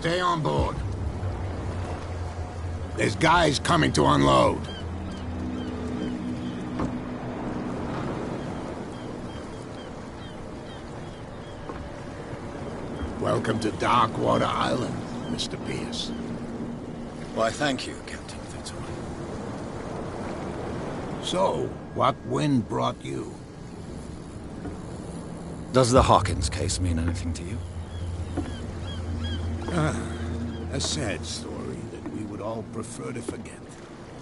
Stay on board. There's guys coming to unload. Welcome to Darkwater Island, Mr. Pierce. Why, thank you, Captain Fitzroy. So, what wind brought you? Does the Hawkins case mean anything to you? A sad story that we would all prefer to forget.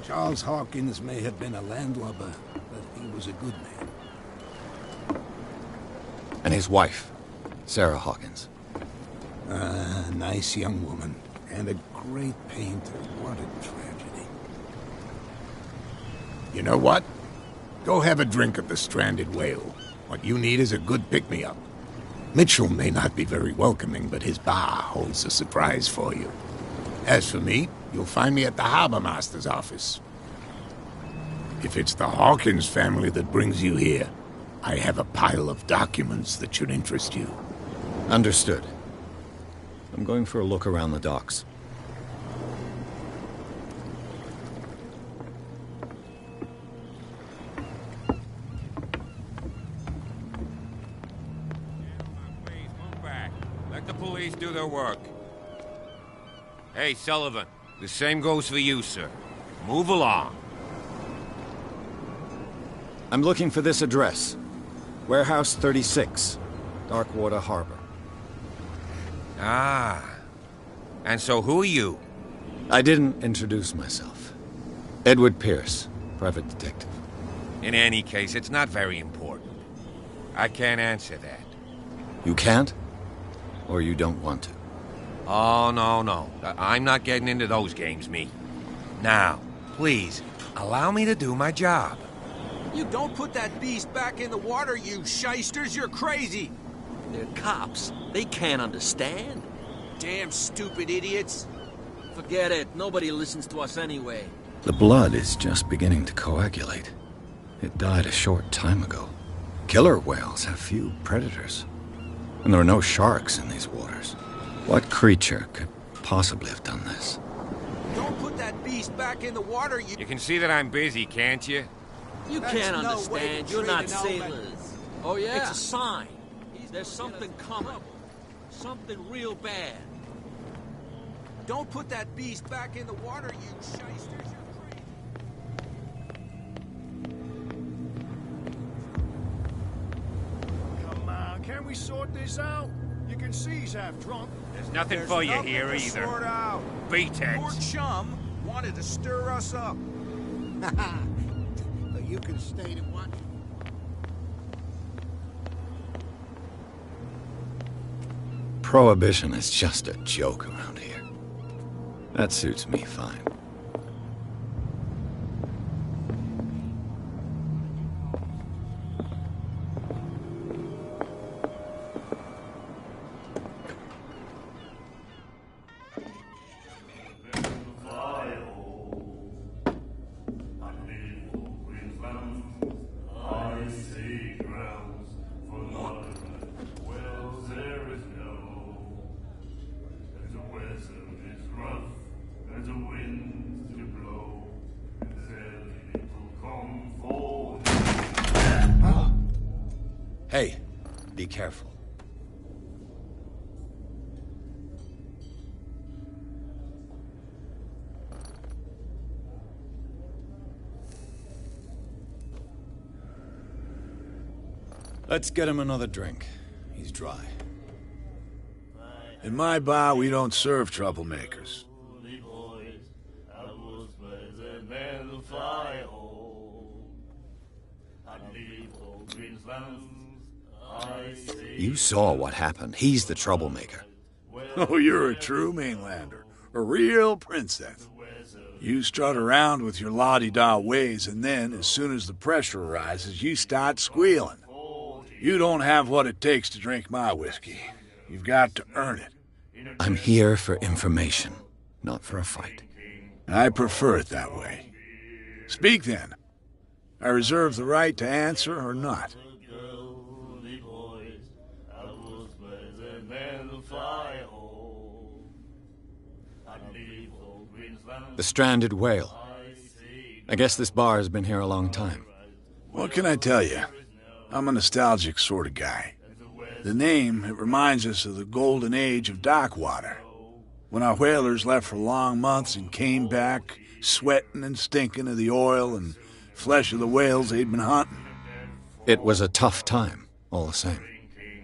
Charles Hawkins may have been a landlubber, but he was a good man. And his wife, Sarah Hawkins. A nice young woman, and a great painter. What a tragedy. You know what? Go have a drink at the Stranded Whale. What you need is a good pick-me-up. Mitchell may not be very welcoming, but his bar holds a surprise for you. As for me, you'll find me at the Harbor Master's office. If it's the Hawkins family that brings you here, I have a pile of documents that should interest you. Understood. I'm going for a look around the docks. Please, move back. Let the police do their work. Hey, Sullivan. The same goes for you, sir. Move along. I'm looking for this address. Warehouse 36, Darkwater Harbor. Ah. And so who are you? I didn't introduce myself. Edward Pierce, private detective. In any case, it's not very important. I can't answer that. You can't? Or you don't want to? Oh, no. I'm not getting into those games, me. Now, please, allow me to do my job. You don't put that beast back in the water, you shysters! You're crazy! They're cops. They can't understand. Damn stupid idiots! Forget it. Nobody listens to us anyway. The blood is just beginning to coagulate. It died a short time ago. Killer whales have few predators. And there are no sharks in these waters. What creature could possibly have done this? Don't put that beast back in the water, you... You can see that I'm busy, can't you? You That's can't no way understand. to You're treat not an old man. sailors. Oh, yeah? It's a It's sign. There's something coming. Something real bad. Don't put that beast back in the water, you shysters! You're crazy! Come on, can we sort this out? You can see he's half drunk. There's nothing There's for you nothing here to either. sort out. Beat Poor it. chum wanted to stir us up. But you can stay to watch. Prohibition is just a joke around here. That suits me fine. Hey, be careful. Let's get him another drink. He's dry. In my bar, we don't serve troublemakers. You saw what happened. He's the troublemaker. Oh, you're a true mainlander. A real princess. You strut around with your la-di-da ways, and then, as soon as the pressure arises, you start squealing. You don't have what it takes to drink my whiskey. You've got to earn it. I'm here for information, not for a fight. I prefer it that way. Speak then. I reserve the right to answer or not. The stranded whale. I guess this bar has been here a long time. What can I tell you? I'm a nostalgic sort of guy. The name, it reminds us of the golden age of dock water. When our whalers left for long months and came back, sweating and stinking of the oil and flesh of the whales they'd been hunting. It was a tough time, all the same.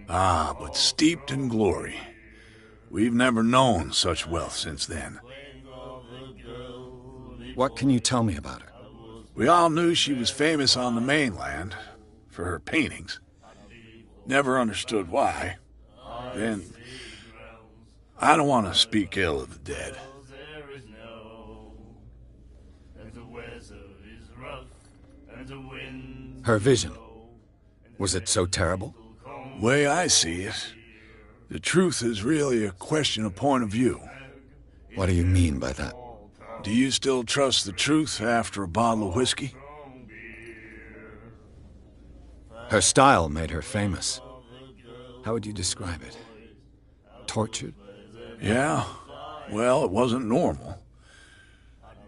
Ah, but steeped in glory. We've never known such wealth since then. What can you tell me about her? We all knew she was famous on the mainland for her paintings. Never understood why. Then, I don't want to speak ill of the dead. Her vision. Was it so terrible? Way I see it, the truth is really a question of point of view. What do you mean by that? Do you still trust the truth after a bottle of whiskey? Her style made her famous. How would you describe it? Tortured? Yeah, well, it wasn't normal.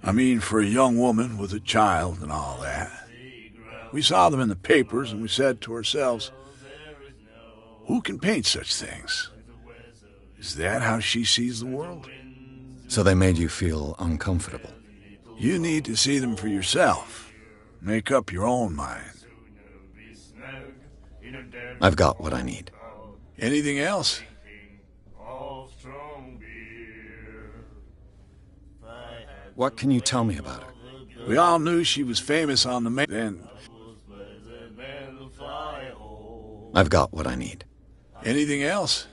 I mean, for a young woman with a child and all that. We saw them in the papers and we said to ourselves, who can paint such things? Is that how she sees the world? So they made you feel uncomfortable? You need to see them for yourself. Make up your own mind. I've got what I need. Anything else? What can you tell me about her? We all knew she was famous on the then. I've got what I need. Anything else?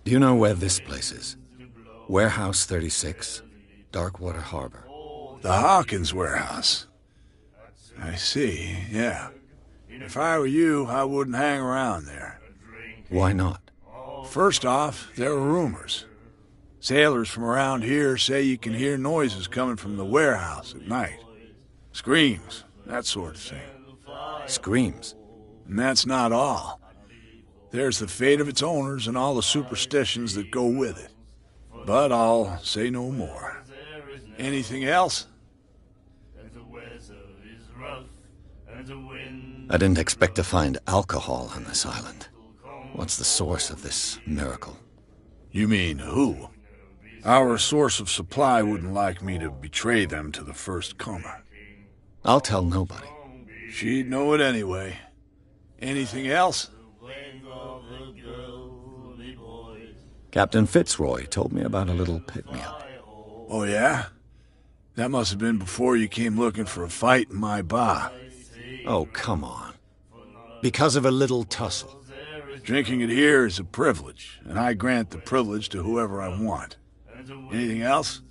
Do you know where this place is? Warehouse 36, Darkwater Harbor. The Hawkins warehouse. I see, yeah. If I were you, I wouldn't hang around there. Why not? First off, there are rumors. Sailors from around here say you can hear noises coming from the warehouse at night. Screams, that sort of thing. Screams? And that's not all. There's the fate of its owners and all the superstitions that go with it. But I'll say no more. Anything else? I didn't expect to find alcohol on this island. What's the source of this miracle? You mean who? Our source of supply wouldn't like me to betray them to the first comer. I'll tell nobody. She'd know it anyway. Anything else? Captain Fitzroy told me about a little pick-me-up. Oh, yeah? That must have been before you came looking for a fight in my bar. Oh, come on. Because of a little tussle. Drinking it here is a privilege, and I grant the privilege to whoever I want. Anything else?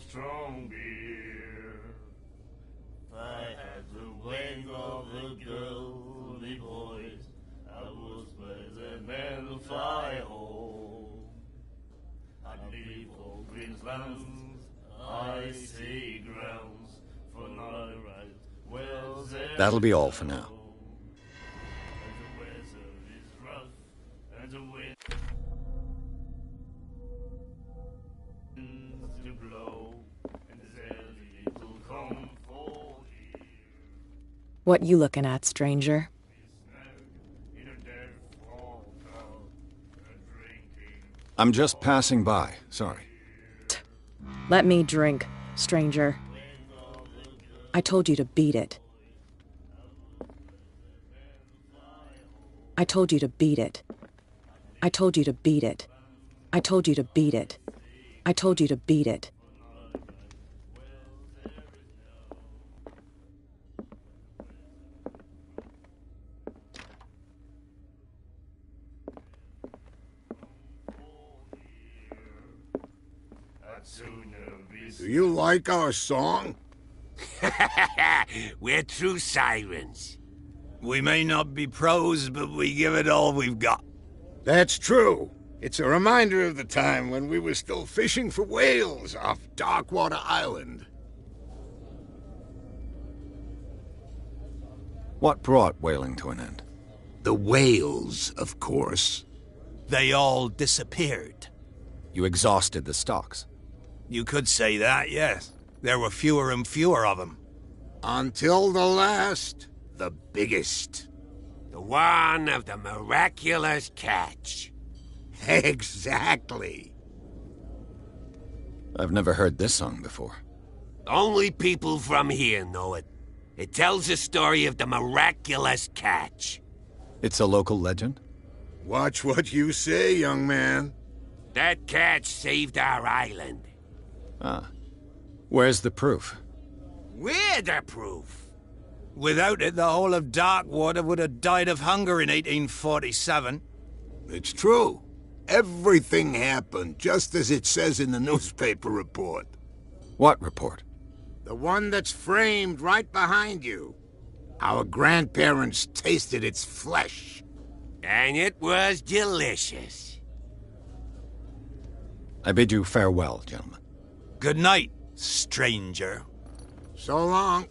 Strong beer. I had the wang of the girly boys. I was by the man of fire hole. I leave all Greenslands, icy grounds, for not right wells. That'll be all for now. And the weather is rough, and the wind to blow. What you looking at, stranger? I'm just passing by, sorry. Let me drink, stranger. I told you to beat it. I told you to beat it. I told you to beat it. I told you to beat it. I told you to beat it. Do you like our song? We're true sirens. We may not be pros, but we give it all we've got. That's true. It's a reminder of the time when we were still fishing for whales off Darkwater Island. What brought whaling to an end? The whales, of course. They all disappeared. You exhausted the stocks. You could say that, yes. There were fewer and fewer of them. Until the last, the biggest. The one of the miraculous catch. Exactly. I've never heard this song before. Only people from here know it. It tells the story of the miraculous catch. It's a local legend? Watch what you say, young man. That catch saved our island. Ah. Where's the proof? We're the proof. Without it, the whole of Darkwater would have died of hunger in 1847. It's true. Everything happened just as it says in the newspaper report. What report? The one that's framed right behind you. Our grandparents tasted its flesh. And it was delicious. I bid you farewell, gentlemen. Good night, stranger. So long.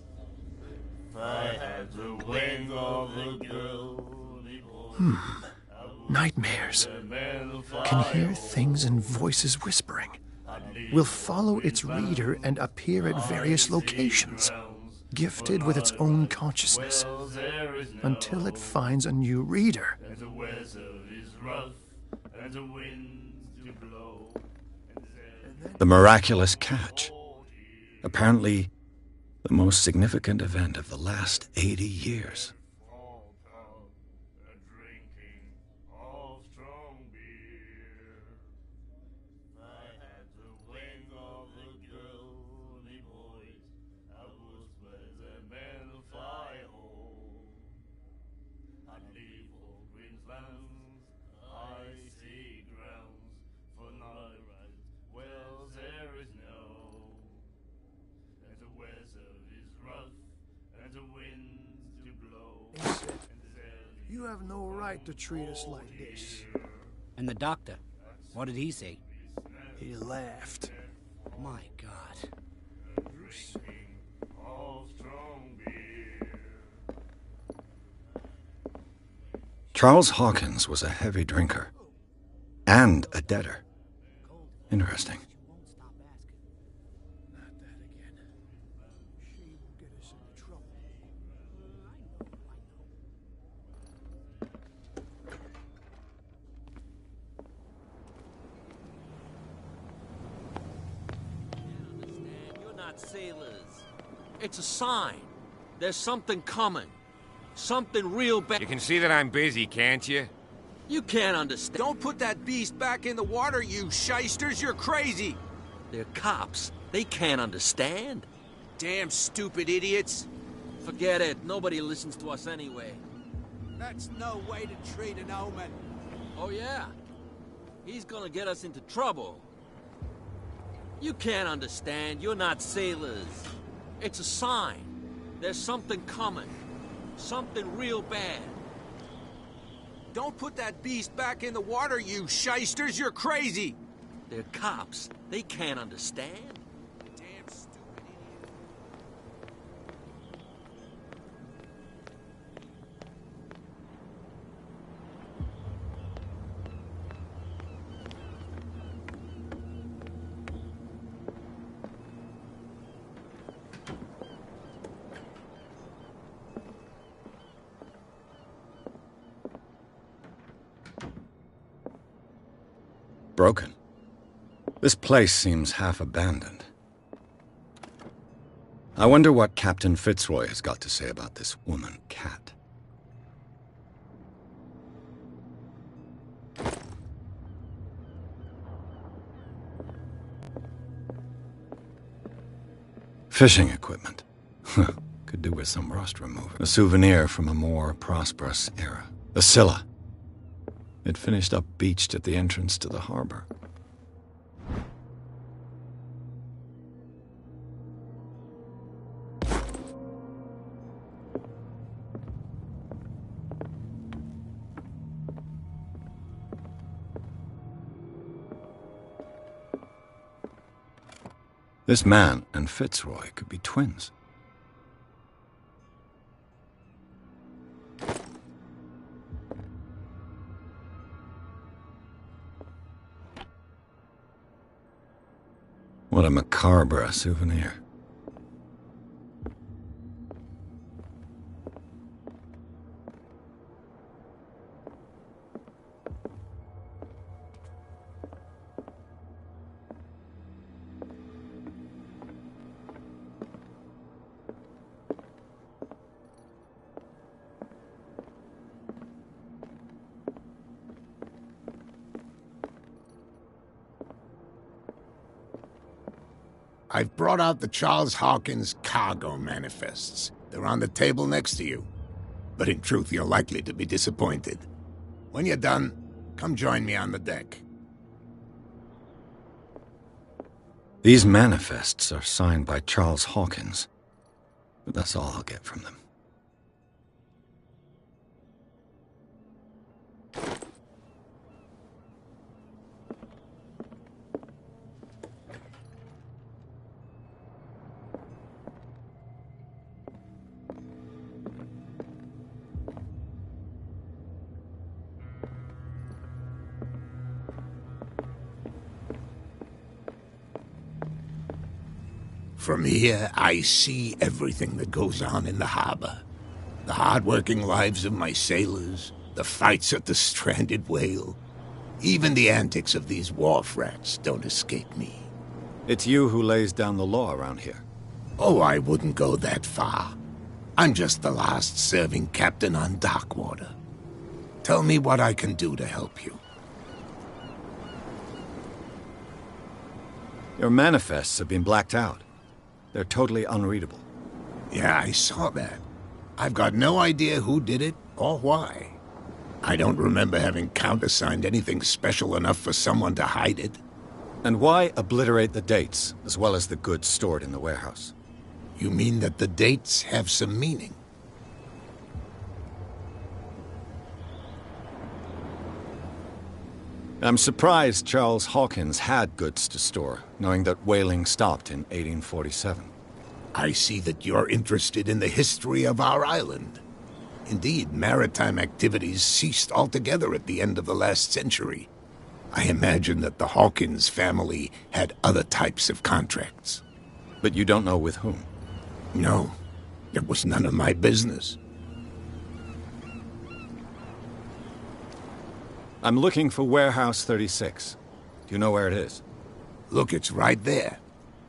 If I had the wing of a girl, Nightmares. Can hear things and voices whispering. Will follow its reader and appear at various locations, gifted with its own consciousness, until it finds a new reader. and the weather is rough, and the winds do blow, The miraculous catch. Apparently, the most significant event of the last 80 years. drinking of strong beer. I had the wing of a girl, me boys, I was where the men fly home. I'd leave all Queensland's icy grounds for night wells there is no. And the weather is rough, and the winds do blow. You have no right to treat us like this. And the doctor, what did he say? He laughed. My God. Of strong beer. Charles Hawkins was a heavy drinker. And a debtor. Interesting. Not that again. She will get us into trouble. You're not sailors. It's a sign. There's something coming. Something real bad. You can see that I'm busy, can't you? You can't understand. Don't put that beast back in the water, you shysters. You're crazy. They're cops. They can't understand. Damn stupid idiots. Forget it. Nobody listens to us anyway. That's no way to treat an omen. Oh, yeah? He's gonna get us into trouble. You can't understand. You're not sailors. It's a sign. There's something coming. Something real bad. Don't put that beast back in the water, you shysters. You're crazy. They're cops. They can't understand. Damn stupid idiot. Broken. This place seems half abandoned. I wonder what Captain Fitzroy has got to say about this woman cat. Fishing equipment. Could do with some rust remover. A souvenir from a more prosperous era. A Scylla. It finished up beached at the entrance to the harbor. This man and Fitzroy could be twins. What a macabre souvenir. I've brought out the Charles Hawkins cargo manifests. They're on the table next to you. But in truth, you're likely to be disappointed. When you're done, come join me on the deck. These manifests are signed by Charles Hawkins, but that's all I'll get from them. From here, I see everything that goes on in the harbor. The hard-working lives of my sailors, the fights at the stranded whale. Even the antics of these wharf rats don't escape me. It's you who lays down the law around here. Oh, I wouldn't go that far. I'm just the last serving captain on Darkwater. Tell me what I can do to help you. Your manifests have been blacked out. They're totally unreadable. Yeah, I saw that. I've got no idea who did it or why. I don't remember having countersigned anything special enough for someone to hide it. And why obliterate the dates, as well as the goods stored in the warehouse? You mean that the dates have some meaning? I'm surprised Charles Hawkins had goods to store, knowing that whaling stopped in 1847. I see that you're interested in the history of our island. Indeed, maritime activities ceased altogether at the end of the last century. I imagine that the Hawkins family had other types of contracts. But you don't know with whom? No, it was none of my business. I'm looking for Warehouse 36. Do you know where it is? Look, it's right there.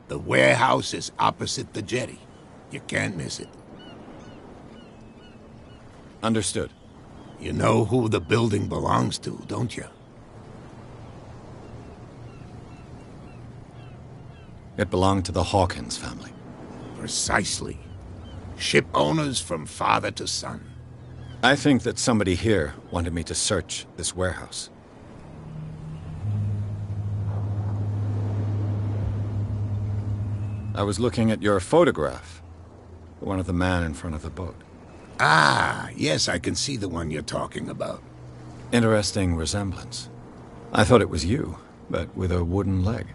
The warehouse is opposite the jetty. You can't miss it. Understood. You know who the building belongs to, don't you? It belonged to the Hawkins family. Precisely. Ship owners from father to son. I think that somebody here wanted me to search this warehouse. I was looking at your photograph. The one of the man in front of the boat. Ah, yes, I can see the one you're talking about. Interesting resemblance. I thought it was you, but with a wooden leg.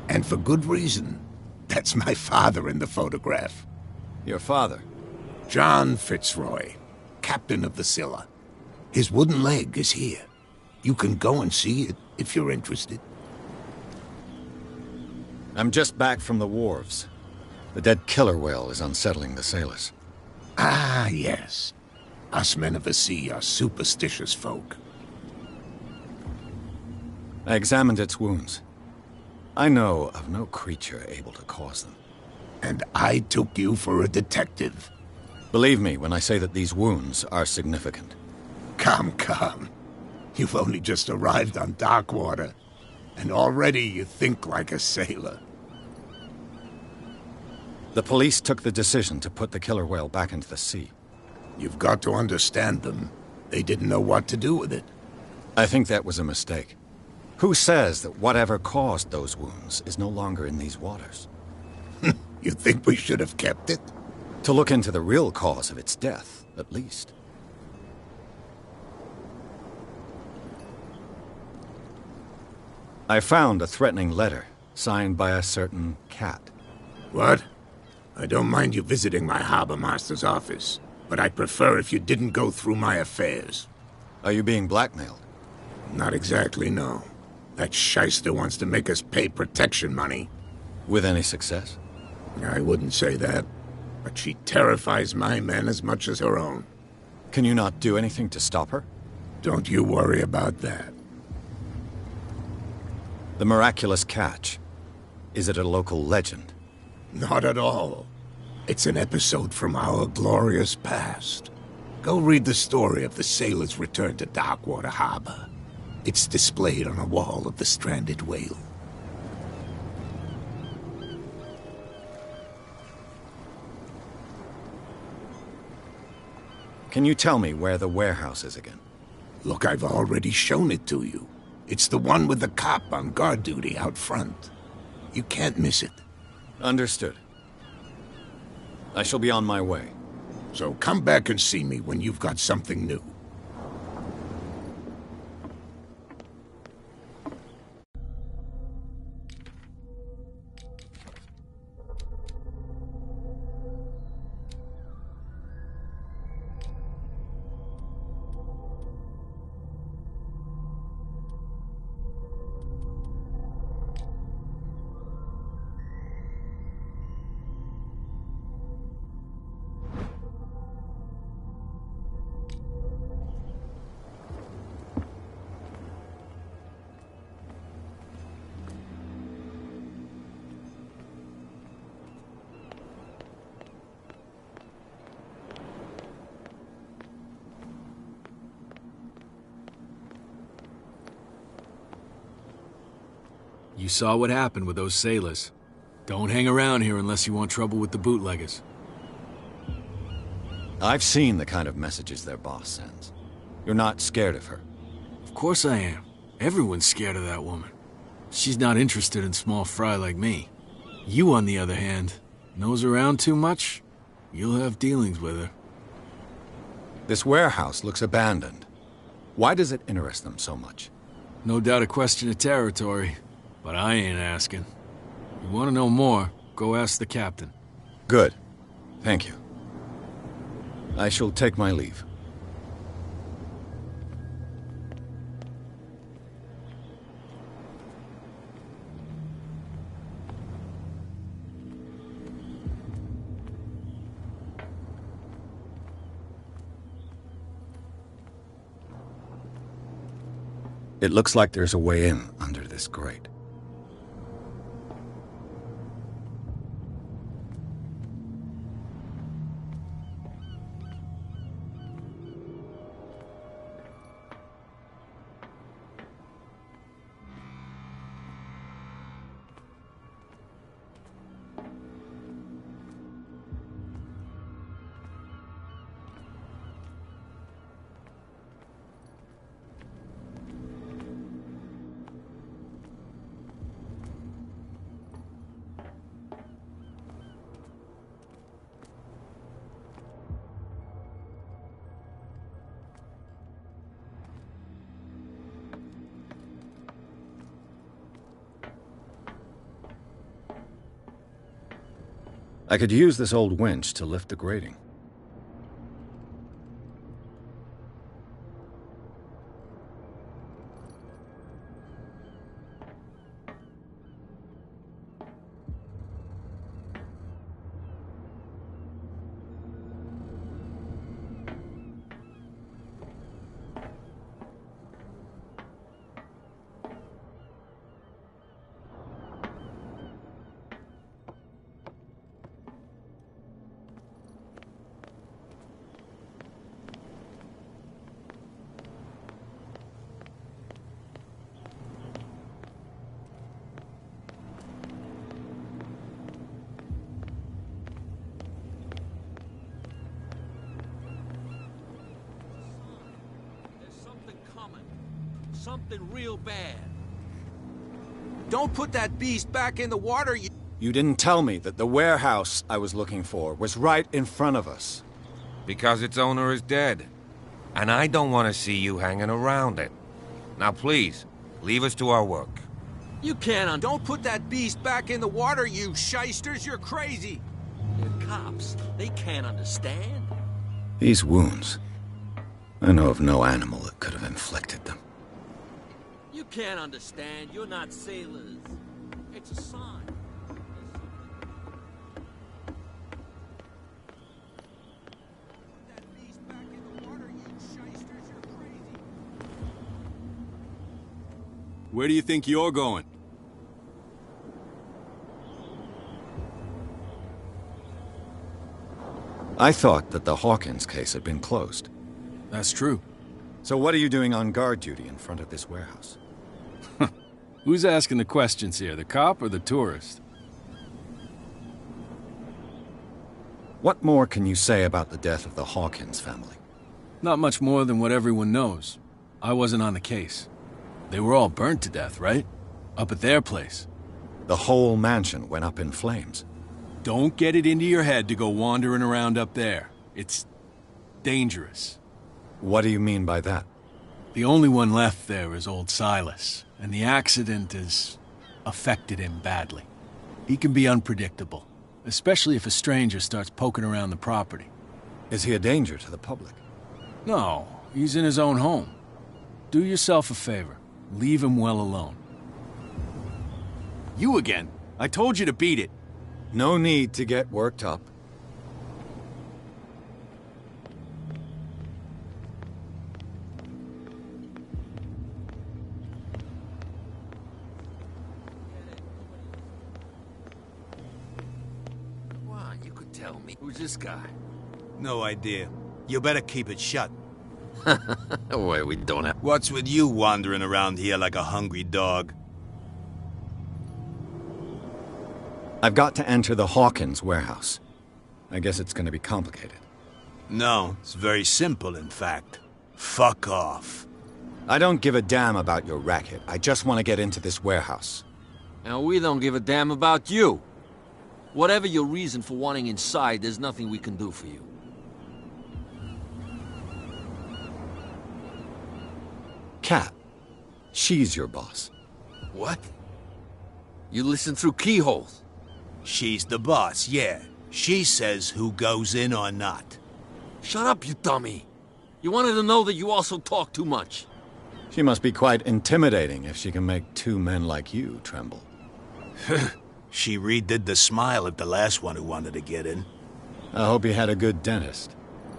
And for good reason. That's my father in the photograph. Your father? John Fitzroy, captain of the Scylla. His wooden leg is here. You can go and see it if you're interested. I'm just back from the wharves. The dead killer whale is unsettling the sailors. Ah, yes. Us men of the sea are superstitious folk. I examined its wounds. I know of no creature able to cause them. And I took you for a detective. Believe me when I say that these wounds are significant. Come. You've only just arrived on Darkwater, and already you think like a sailor. The police took the decision to put the killer whale back into the sea. You've got to understand them. They didn't know what to do with it. I think that was a mistake. Who says that whatever caused those wounds is no longer in these waters? You think we should have kept it? To look into the real cause of its death, at least. I found a threatening letter, signed by a certain cat. What? I don't mind you visiting my harbor master's office, but I'd prefer if you didn't go through my affairs. Are you being blackmailed? Not exactly, no. That shyster wants to make us pay protection money. With any success? I wouldn't say that, but she terrifies my men as much as her own. Can you not do anything to stop her? Don't you worry about that. The miraculous catch. Is it a local legend? Not at all. It's an episode from our glorious past. Go read the story of the sailor's return to Darkwater Harbor. It's displayed on a wall of the stranded whale. Can you tell me where the warehouse is again? Look, I've already shown it to you. It's the one with the cop on guard duty out front. You can't miss it. Understood. I shall be on my way. So come back and see me when you've got something new. You saw what happened with those sailors. Don't hang around here unless you want trouble with the bootleggers. I've seen the kind of messages their boss sends. You're not scared of her? Of course I am. Everyone's scared of that woman. She's not interested in small fry like me. You, on the other hand, nose around too much, you'll have dealings with her. This warehouse looks abandoned. Why does it interest them so much? No doubt a question of territory. But I ain't asking. You want to know more, go ask the captain. Good. Thank you. I shall take my leave. It looks like there's a way in under this grate. I could use this old winch to lift the grating. Something real bad. Don't put that beast back in the water, you... You didn't tell me that the warehouse I was looking for was right in front of us. Because its owner is dead. And I don't want to see you hanging around it. Now please, leave us to our work. You can't Don't put that beast back in the water, you shysters! You're crazy! They're cops. They can't understand. These wounds, I know of no animal that could have inflicted them. You can't understand. You're not sailors. It's a sign. Put that beast back in the water, you shysters! You're crazy! Where do you think you're going? I thought that the Hawkins case had been closed. That's true. So what are you doing on guard duty in front of this warehouse? Who's asking the questions here, the cop or the tourist? What more can you say about the death of the Hawkins family? Not much more than what everyone knows. I wasn't on the case. They were all burnt to death, right? Up at their place. The whole mansion went up in flames. Don't get it into your head to go wandering around up there. It's dangerous. What do you mean by that? The only one left there is old Silas, and the accident has affected him badly. He can be unpredictable, especially if a stranger starts poking around the property. Is he a danger to the public? No, he's in his own home. Do yourself a favor. Leave him well alone. You again. I told you to beat it. No need to get worked up. Come on, you could tell me. Who's this guy? No idea. You better keep it shut. Wait, we don't have... What's with you wandering around here like a hungry dog? I've got to enter the Hawkins warehouse. I guess it's going to be complicated. No, it's very simple, in fact. Fuck off. I don't give a damn about your racket. I just want to get into this warehouse. And we don't give a damn about you. Whatever your reason for wanting inside, there's nothing we can do for you. Kat. She's your boss. What? You listen through keyholes? She's the boss, yeah. She says who goes in or not. Shut up, you dummy. You wanted to know that you also talk too much. She must be quite intimidating if she can make two men like you tremble. She redid the smile at the last one who wanted to get in. I hope he had a good dentist.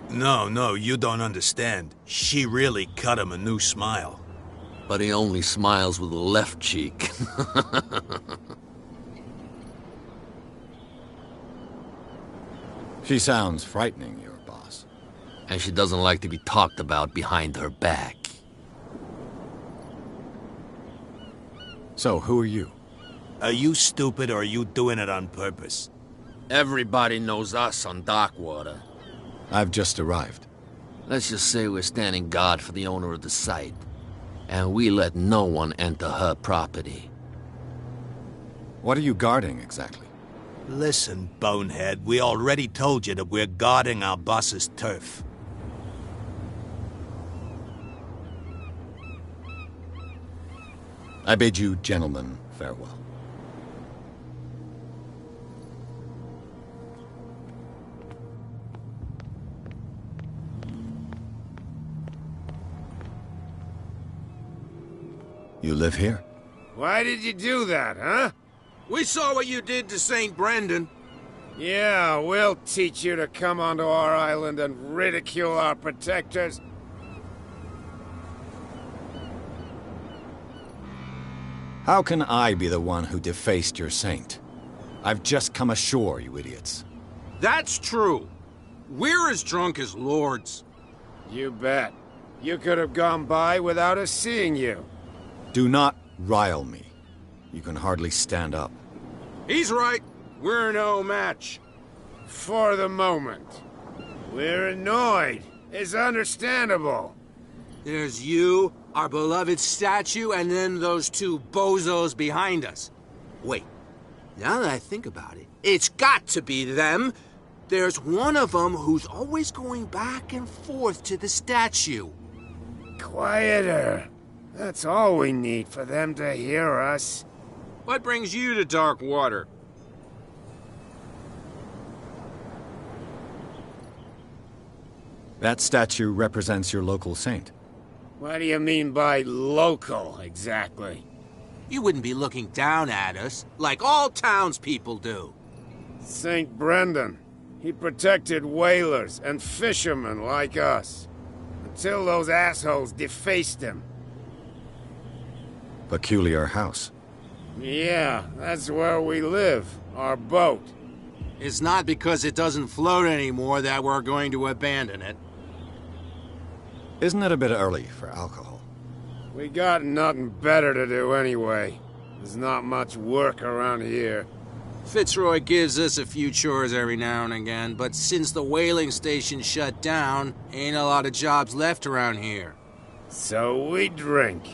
No, you don't understand. She really cut him a new smile. But he only smiles with the left cheek. She sounds frightening, your boss. And she doesn't like to be talked about behind her back. So, who are you? Are you stupid or are you doing it on purpose? Everybody knows us on Darkwater. I've just arrived. Let's just say we're standing guard for the owner of the site. And we let no one enter her property. What are you guarding, exactly? Listen, bonehead, we already told you that we're guarding our boss's turf. I bid you gentlemen farewell. You live here? Why did you do that, huh? We saw what you did to St. Brendan. Yeah, we'll teach you to come onto our island and ridicule our protectors. How can I be the one who defaced your saint? I've just come ashore, you idiots. That's true. We're as drunk as lords. You bet. You could have gone by without us seeing you. Do not rile me. You can hardly stand up. He's right. We're no match. For the moment. We're annoyed. It's understandable. There's you, our beloved statue, and then those two bozos behind us. Wait, now that I think about it, it's got to be them. There's one of them who's always going back and forth to the statue. Quieter. That's all we need for them to hear us. What brings you to dark water? That statue represents your local saint. What do you mean by local, exactly? You wouldn't be looking down at us, like all townspeople do. St. Brendan. He protected whalers and fishermen like us. Until those assholes defaced him. Peculiar house. Yeah, that's where we live. Our boat. It's not because it doesn't float anymore that we're going to abandon it. Isn't it a bit early for alcohol? We got nothing better to do anyway. There's not much work around here. Fitzroy gives us a few chores every now and again, but since the whaling station shut down, ain't a lot of jobs left around here. So we drink.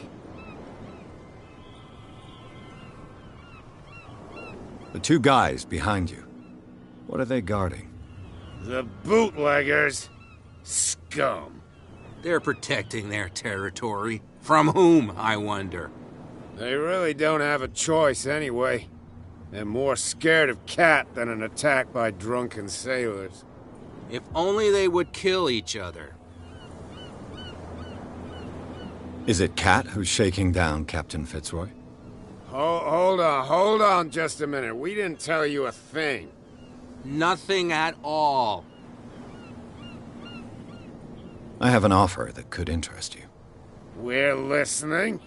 The two guys behind you. What are they guarding? The bootleggers. Scum. They're protecting their territory. From whom, I wonder? They really don't have a choice anyway. They're more scared of Cat than an attack by drunken sailors. If only they would kill each other. Is it Cat who's shaking down Captain Fitzroy? Hold on just a minute. We didn't tell you a thing. Nothing at all. I have an offer that could interest you. We're listening.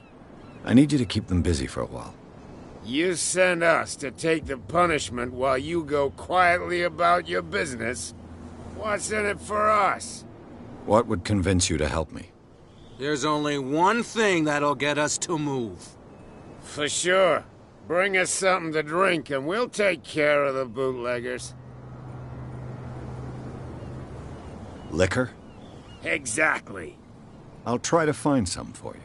I need you to keep them busy for a while. You send us to take the punishment while you go quietly about your business. What's in it for us? What would convince you to help me? There's only one thing that'll get us to move. For sure. Bring us something to drink and we'll take care of the bootleggers. Liquor? Exactly. I'll try to find some for you.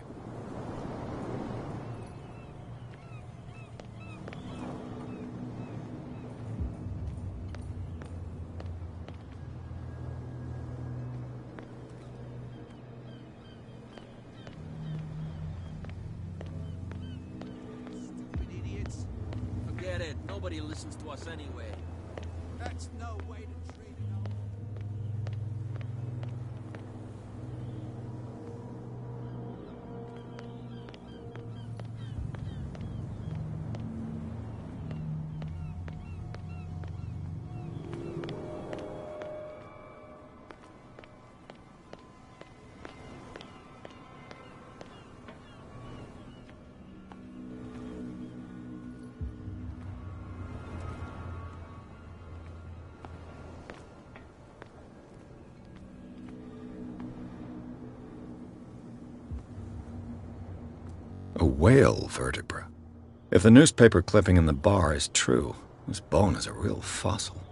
Stupid idiots. Forget it. Nobody listens to us anyway. That's no way to treat it. A whale vertebra. If the newspaper clipping in the bar is true, this bone is a real fossil.